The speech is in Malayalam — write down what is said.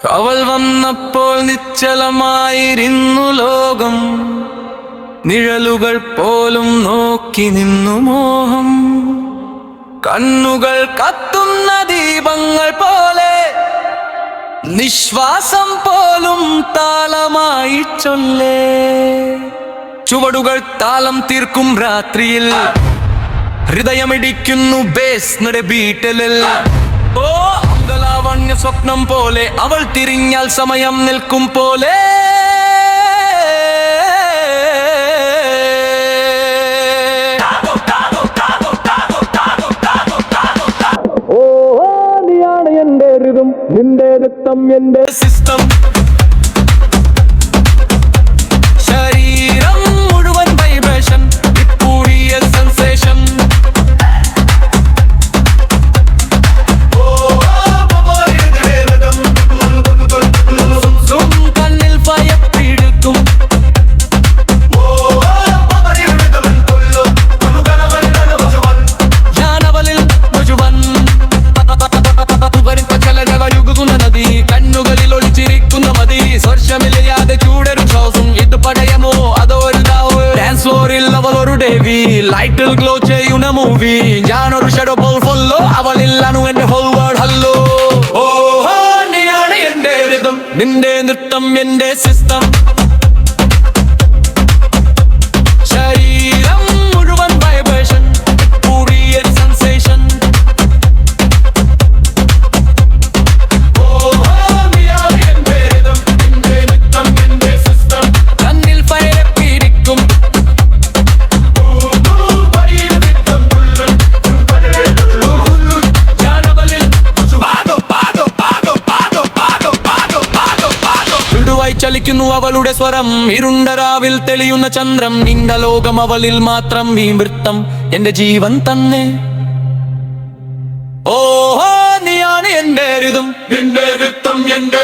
അവൾ വന്നപ്പോൾ നിശ്ചലമായിരുന്നു ലോകം. നിഴലുകൾ പോലും നോക്കി നിന്നു മോഹം. കണ്ണുകൾ കത്തുന്ന ദീപങ്ങൾ പോലെ നിശ്വാസം പോലും താളമായി ചൊല്ലേ. ചുവടുകൾ താളം തീർക്കും രാത്രിയിൽ ഹൃദയമിടിക്കുന്നു ബേസ് ബീറ്റലിൽ. ഓ അംഗലാവണ്യ സ്വപ്നം പോലെ അവൾ തിരിഞ്ഞാൽ സമയം നിൽക്കും പോലെ. ഓ നീയാണ് എന്റെ ഋതം, നിന്റെ രക്തം എന്റെ സിസ്റ്റം. ശരീരം മുഴുവൻ വൈബ്രേഷൻ, ഇപ്പൂടിയ സെൻസേഷൻ. കണ്ണിൽ ഫയർ പിടിക്കും. ഞാനവളിൽ മുഴുവൻ നദി, കണ്ണുകളിൽ ഒളിച്ചിരിക്കുന്ന മതി. സ്പർശമില്ലാതെ ചൂടരും ശ്വാസം. ഇത് പടയമോ അതോ ഒരു ദാവ്? ഡാൻസ് ഫ്ലോറിൽ അവൾ ഒരു ദേവി, ലൈറ്റിൽ ഗ്ലോ ചെയ്യുന്ന മൂവി. ഞാനൊരു ഷാഡോ ബോൾ ഫോളോ, അവളില്ലാണു എന്റെ ഹോൾ വേൾഡ് ഹല്ലോ. ഓ നീയാണ് എന്റെ ഋതം, നിന്റെ നൃത്തം എന്റെ സിസ്റ്റം. ശരീരം മുഴുവൻ വൈബ്രേഷൻ, കൂടിയ സെൻസേഷൻ. കണ്ണിൽ ഫയർ പിടിക്കും. മൃദുവായി ചലിക്കുന്നു അവളുടെ സ്വരം. ഇരുണ്ട രാവിൽ തെളിയുന്ന ചന്ദ്രം. നിന്റെ ലോകം അവളിൽ മാത്രം. ഈ നൃത്തം എന്റെ ജീവൻ തന്നെ. ഓഹോ നീയാണ് എന്റെ ഋതം, നിന്റെ നൃത്തം എന്റെ